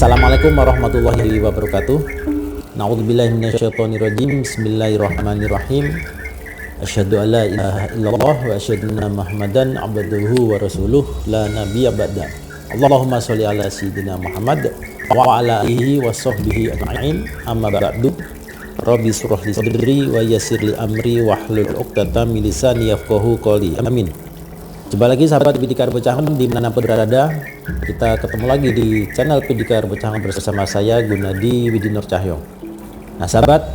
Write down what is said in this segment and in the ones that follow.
Assalamualaikum warahmatullahi wabarakatuh. Na'udzubillahi minasyaitonirrajim. Bismillahirrahmanirrahim. Asyhadu an la ilaha illallah wa asyhadu anna Muhammadan abduhu wa rasuluh la nabiyya ba'da. Allahumma sholli ala sayyidina Muhammad wa ala alihi wa sahbihi ajma'in. Amma ba'du. Rabbi shrah li sadri wa yassir li amri wahlul 'uqdatam min lisani yafqahu qawli. Amin. Jumpa lagi sahabat Pedikar Pecahan dimanapun berada. Kita ketemu lagi di channel Pedikar Pecahan bersama saya Gunadi Widinur Cahyo. Nah sahabat,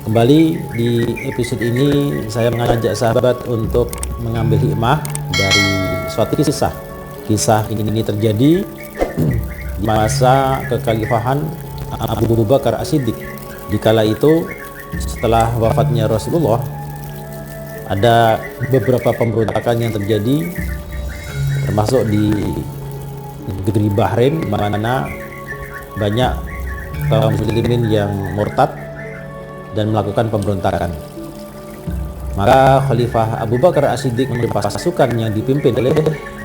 kembali di episode ini saya mengajak sahabat untuk mengambil hikmah dari suatu kisah. Kisah ini terjadi di masa kekhalifahan Abu Bakar As-Siddiq. Dikala itu setelah wafatnya Rasulullah, ada beberapa pemberontakan yang terjadi, termasuk di negeri Bahrain, di mana banyak kaum muslimin yang murtad dan melakukan pemberontakan. Maka Khalifah Abu Bakar As-Siddiq mengirim pasukan yang dipimpin oleh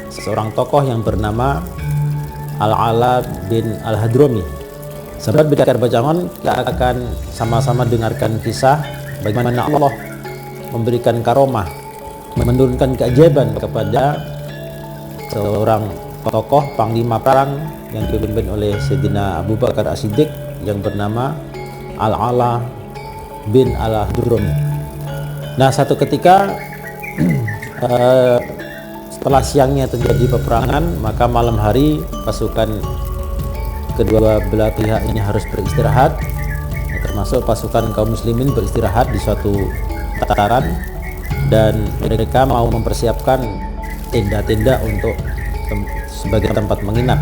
seorang tokoh yang bernama Al-Ala bin Al-Hadrami. Sahabat Pedikar Pecahan, kita akan sama-sama dengarkan kisah bagaimana Allah memberikan karomah, menurunkan keajaiban kepada seorang tokoh panglima perang yang dipimpin oleh Sayyidina Abu Bakar As-Siddiq yang bernama Al-Ala bin Al-Hadrami. Nah, satu ketika setelah siangnya terjadi peperangan, maka malam hari pasukan kedua belah pihak ini harus beristirahat, termasuk pasukan kaum muslimin beristirahat di suatu dataran, dan mereka mau mempersiapkan tenda-tenda untuk sebagai tempat menginap.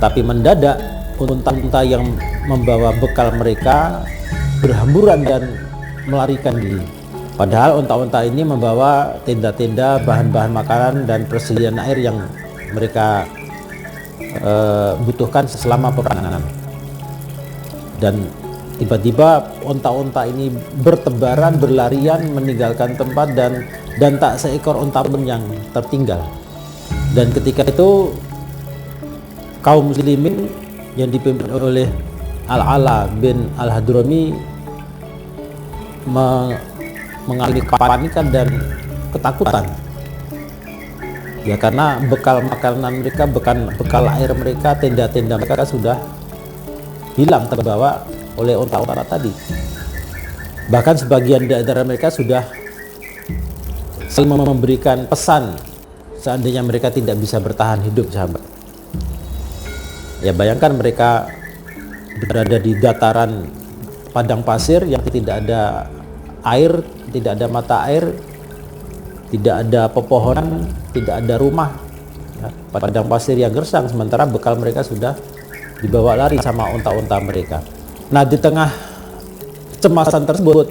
Tapi mendadak unta-unta yang membawa bekal mereka berhamburan dan melarikan diri. Padahal unta-unta ini membawa tenda-tenda, bahan-bahan makanan dan persediaan air yang mereka butuhkan selama peperangan. Dan tiba-tiba unta-unta ini bertebaran, berlarian meninggalkan tempat, dan tak seekor unta pun yang tertinggal. Dan ketika itu kaum muslimin yang dipimpin oleh Al-Ala bin Al-Hadrami mengalami kepanikan dan ketakutan. Ya, karena bekal makanan mereka, bekal air mereka, tenda-tenda mereka sudah hilang, terbawa oleh unta-unta tadi. Bahkan sebagian di antara mereka sudah saling memberikan pesan seandainya mereka tidak bisa bertahan hidup, sahabat. Ya, bayangkan mereka berada di dataran padang pasir yang tidak ada air, tidak ada mata air, tidak ada pepohonan, tidak ada rumah, ya, padang pasir yang gersang, sementara bekal mereka sudah dibawa lari sama unta-unta mereka. Nah, di tengah kecemasan tersebut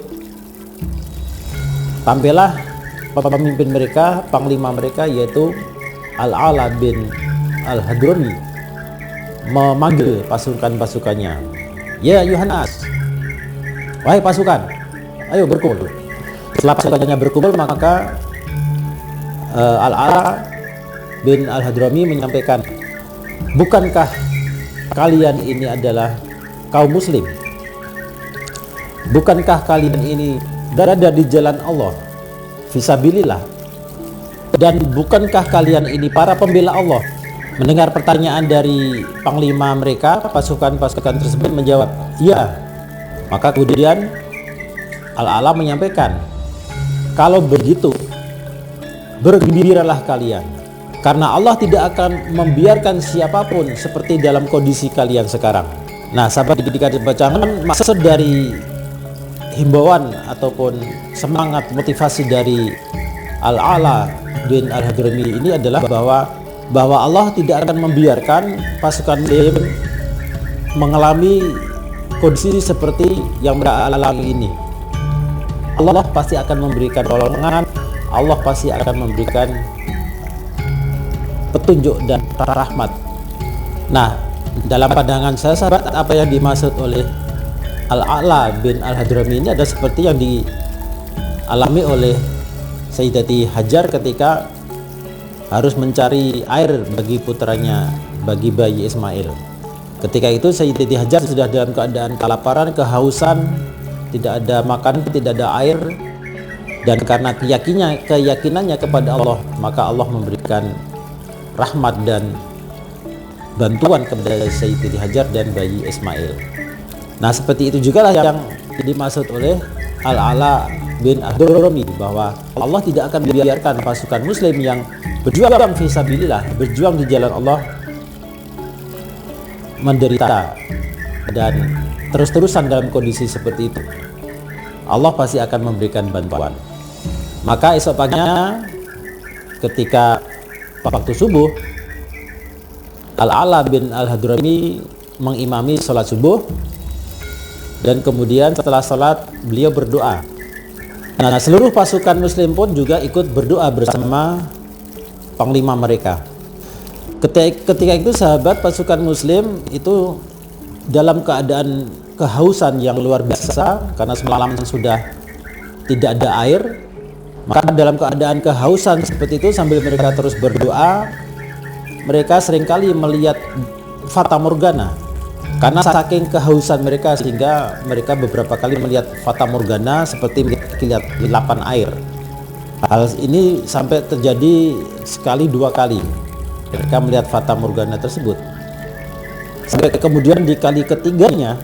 tampillah pemimpin mereka, panglima mereka, yaitu Al-Ala bin Al-Hadrami, memanggil pasukan-pasukannya. Ya Yohanes, wahai pasukan, ayo berkumpul. Setelah pasukannya berkumpul, maka Al-Ala bin Al-Hadrami menyampaikan, bukankah kalian ini adalah kaum muslim? Bukankah kalian ini berada di jalan Allah fisabilillah? Dan bukankah kalian ini para pembela Allah? Mendengar pertanyaan dari panglima mereka, pasukan-pasukan tersebut menjawab, iya. Maka kemudian Al-Ala menyampaikan, kalau begitu bergembiralah kalian, karena Allah tidak akan membiarkan siapapun seperti dalam kondisi kalian sekarang. Nah, sahabat Pedikar Pecahan, maksud dari himbauan ataupun semangat motivasi dari Al-Ala bin Al-Hadrami ini adalah bahwa Allah tidak akan membiarkan pasukan Muslim mengalami kondisi seperti yang mereka alami ini. Allah pasti akan memberikan pertolongan, Allah pasti akan memberikan petunjuk dan rahmat. Nah, dalam pandangan saya sahabat, apa yang dimaksud oleh Al-Ala bin Al-Hadrami ini adalah seperti yang dialami oleh Sayyidati Hajar ketika harus mencari air bagi putranya, bagi bayi Ismail. Ketika itu Sayyidati Hajar sudah dalam keadaan kelaparan, kehausan, tidak ada makan, tidak ada air, dan karena keyakinannya kepada Allah, maka Allah memberikan rahmat dan bantuan kepada Sayyidati Hajar dan bayi Ismail. Nah, seperti itu juga lah yang dimaksud oleh Al-Ala bin Al-Hadrami, bahwa Allah tidak akan membiarkan pasukan Muslim yang berjuang fisabilillah, berjuang di jalan Allah, menderita dan terus-terusan dalam kondisi seperti itu. Allah pasti akan memberikan bantuan. Maka esok paginya ketika waktu subuh, Al-Ala bin Al-Hadrami mengimami sholat subuh, dan kemudian setelah sholat beliau berdoa. Nah, seluruh pasukan Muslim pun juga ikut berdoa bersama panglima mereka. Ketika itu sahabat, pasukan Muslim itu dalam keadaan kehausan yang luar biasa karena semalam sudah tidak ada air. Maka dalam keadaan kehausan seperti itu, sambil mereka terus berdoa, mereka seringkali melihat fata morgana. Karena saking kehausan mereka, sehingga mereka beberapa kali melihat fata morgana seperti melihat hilapan air. Hal ini sampai terjadi sekali dua kali mereka melihat fata morgana tersebut. Sampai kemudian di kali ketiganya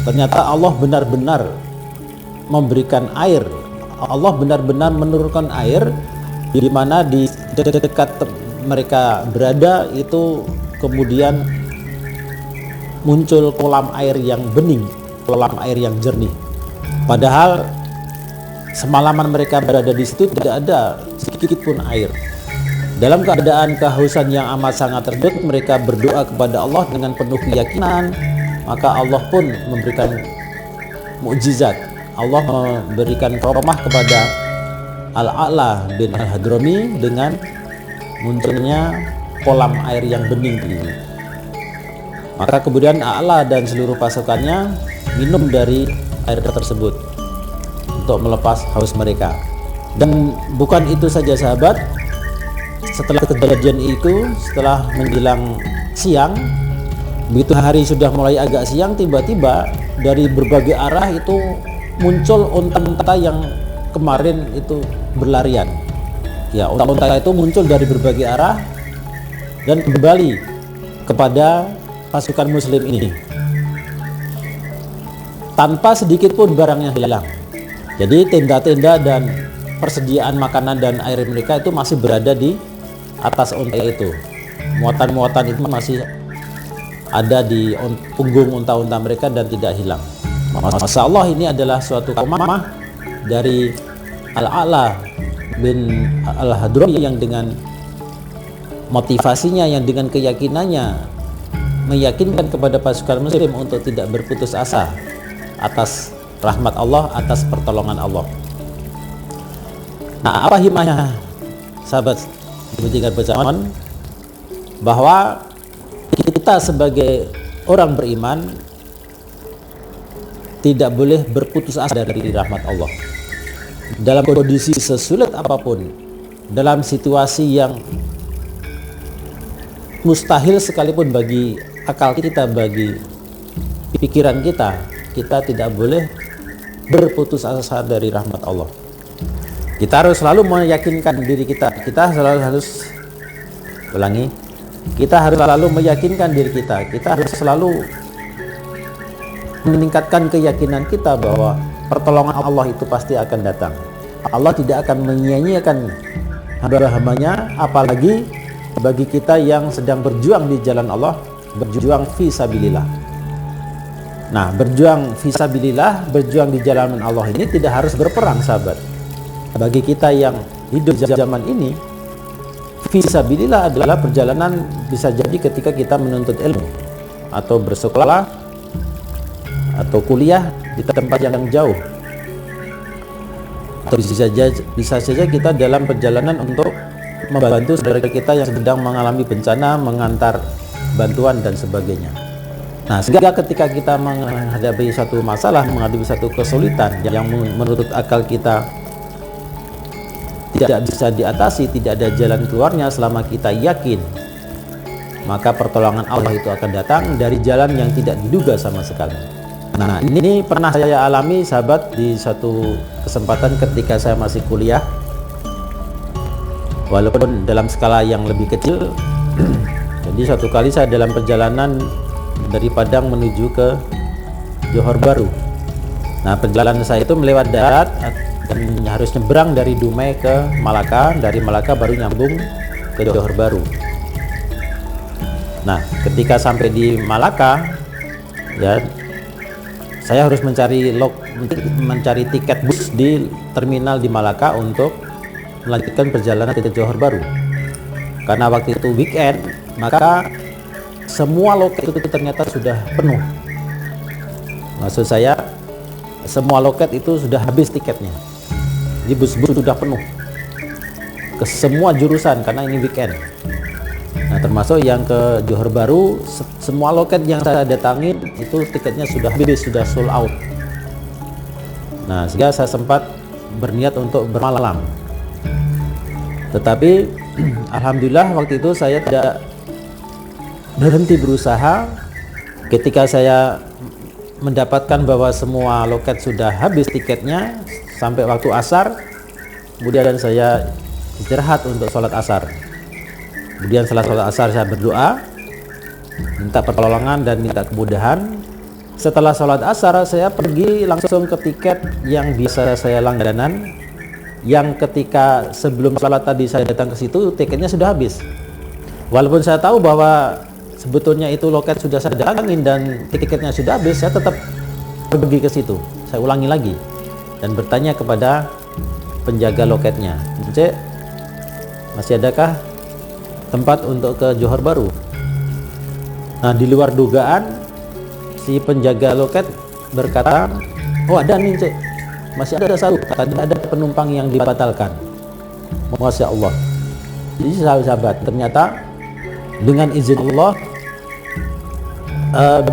ternyata Allah benar-benar memberikan air. Allah benar-benar menurunkan air, di mana di dekat mereka berada itu kemudian muncul kolam air yang bening, kolam air yang jernih. Padahal semalaman mereka berada di situ tidak ada sedikit pun air. Dalam keadaan kehausan yang amat sangat tersebut, mereka berdoa kepada Allah dengan penuh keyakinan, maka Allah pun memberikan mukjizat. Allah memberikan karomah kepada Al-Ala bin Al-Hadrami dengan munculnya kolam air yang bening ini. Maka kemudian Al-Ala dan seluruh pasukannya minum dari air tersebut untuk melepas haus mereka. Dan bukan itu saja sahabat, setelah kejadian itu, setelah menjelang siang, begitu hari sudah mulai agak siang, tiba-tiba dari berbagai arah itu muncul unta-unta yang kemarin itu berlarian. Ya, unta-unta itu muncul dari berbagai arah dan kembali kepada pasukan Muslim ini tanpa sedikit pun barang yang hilang. Jadi tenda-tenda dan persediaan makanan dan air mereka itu masih berada di atas unta itu. Muatan-muatan itu masih ada di punggung unta-unta mereka dan tidak hilang. Masya Allah, ini adalah suatu karomah dari Al-Ala bin Al-Hadrami yang dengan motivasinya, yang dengan keyakinannya meyakinkan kepada pasukan Muslim untuk tidak berputus asa atas rahmat Allah, atas pertolongan Allah. Nah, apa hikmahnya sahabat tinggal bersamaan? Bahwa kita sebagai orang beriman tidak boleh berputus asa dari rahmat Allah. Dalam kondisi sesulit apapun, dalam situasi yang mustahil sekalipun bagi akal kita, bagi pikiran kita, kita tidak boleh berputus asa dari rahmat Allah. Kita harus selalu meyakinkan diri kita. Kita harus selalu meyakinkan diri kita. Kita harus selalu meningkatkan keyakinan kita bahwa pertolongan Allah itu pasti akan datang. Allah tidak akan menyia-nyiakan hamba-hambanya, apalagi bagi kita yang sedang berjuang di jalan Allah, berjuang fi sabilillah. Nah, berjuang fisabilillah, berjuang di jalan Allah ini tidak harus berperang, sahabat. Bagi kita yang hidup zaman ini, fisabilillah adalah perjalanan bisa jadi ketika kita menuntut ilmu atau bersekolah atau kuliah di tempat yang jauh. Atau bisa saja kita dalam perjalanan untuk membantu saudara kita yang sedang mengalami bencana, mengantar bantuan dan sebagainya. Nah, sehingga ketika kita menghadapi satu masalah, menghadapi satu kesulitan yang menurut akal kita tidak bisa diatasi, tidak ada jalan keluarnya selama kita yakin, maka pertolongan Allah itu akan datang dari jalan yang tidak diduga sama sekali. Nah, ini pernah saya alami, sahabat, di satu kesempatan ketika saya masih kuliah, walaupun dalam skala yang lebih kecil. Jadi suatu kali saya dalam perjalanan dari Padang menuju ke Johor Bahru. Nah, perjalanan saya itu melewat darat dan harus nyebrang dari Dumai ke Malaka, dari Malaka baru nyambung ke Johor Bahru. Nah, ketika sampai di Malaka, ya, saya harus mencari tiket bus di terminal di Malaka untuk melanjutkan perjalanan ke Johor Bahru. Karena waktu itu weekend, maka semua loket itu ternyata sudah penuh. Maksud saya, semua loket itu sudah habis tiketnya. Jadi bus-bus sudah penuh ke semua jurusan karena ini weekend. Nah, termasuk yang ke Johor Bahru, semua loket yang saya datangin itu tiketnya sudah habis, sudah sold out. Nah, sehingga saya sempat berniat untuk bermalam. Tetapi alhamdulillah waktu itu saya tidak berhenti berusaha. Ketika saya mendapatkan bahwa semua loket sudah habis tiketnya sampai waktu asar, kemudian saya istirahat untuk sholat asar. Kemudian setelah sholat asar saya berdoa, minta pertolongan dan minta kemudahan. Setelah sholat asar saya pergi langsung ke tiket yang biasa saya langganan, yang ketika sebelum sholat tadi saya datang ke situ tiketnya sudah habis. Walaupun saya tahu bahwa sebetulnya itu loket sudah saya datangin dan tiketnya sudah habis, saya tetap pergi ke situ. Saya ulangi lagi dan bertanya kepada penjaga loketnya, "Cek, masih adakah tempat untuk ke Johor Bahru?" Nah, di luar dugaan, si penjaga loket berkata, "Oh, ada nih, Cek. Masih ada satu. Tadi ada penumpang yang dibatalkan." Masya Allah. Jadi sahabat, ternyata dengan izin Allah,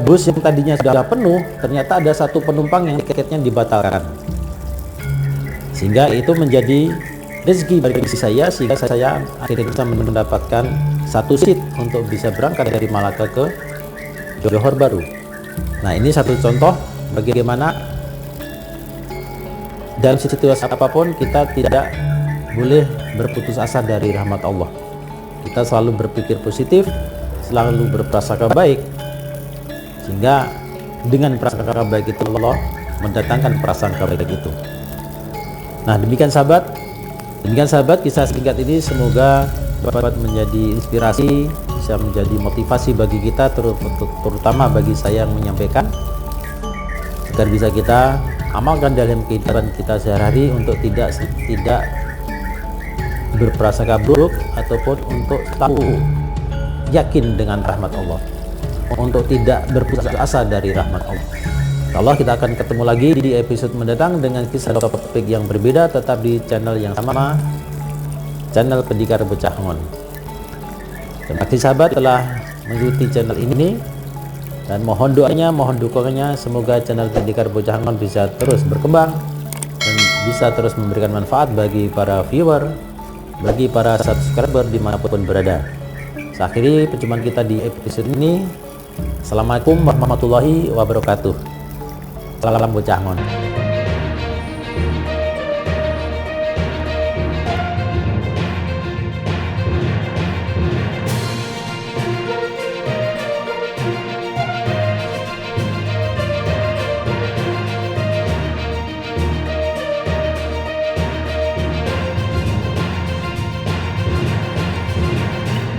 bus yang tadinya sudah penuh, ternyata ada satu penumpang yang tiketnya dibatalkan. Sehingga itu menjadi rezeki bagi saya, sehingga saya akhirnya bisa mendapatkan satu seat untuk bisa berangkat dari Malaka ke Johor Bahru. Nah, ini satu contoh bagaimana dalam situasi apapun kita tidak boleh berputus asa dari rahmat Allah. Kita selalu berpikir positif, selalu berprasangka baik, sehingga dengan prasangka baik itu Allah mendatangkan prasangka baik itu. Nah, demikian sahabat, kisah singkat ini semoga dapat menjadi inspirasi, bisa menjadi motivasi bagi kita, terutama bagi saya yang menyampaikan, agar bisa kita amalkan dalam kehidupan kita sehari-hari untuk tidak berprasangka buruk ataupun untuk tahu yakin dengan rahmat Allah, untuk tidak berputus asa dari rahmat Allah. Allah, kita akan ketemu lagi di episode mendatang dengan kisah topik yang berbeda, tetap di channel yang sama, channel Pendekar Bocah Ngon. Terima kasih sahabat telah mengikuti channel ini, dan mohon doanya, mohon dukungannya, semoga channel Pendekar Bocah Ngon bisa terus berkembang dan bisa terus memberikan manfaat bagi para viewer, bagi para subscriber dimanapun berada. Saya akhiri perjumpaan kita di episode ini. Assalamualaikum warahmatullahi wabarakatuh. Salam Bocah Ngon.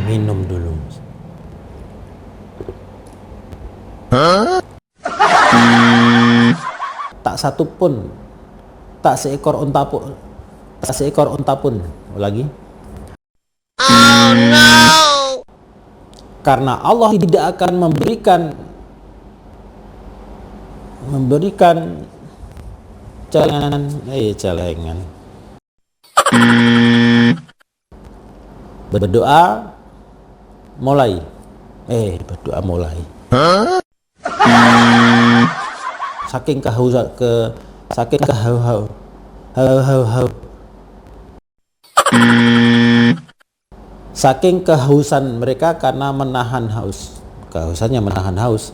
Minum dulu. satu pun, tak seekor unta pun, tak seekor unta pun. Lagi. Oh no. Karena Allah tidak akan memberikan celengan. Berdoa mulai. Berdoa mulai. Saking kehausan mereka karena menahan haus. Kehausannya menahan haus.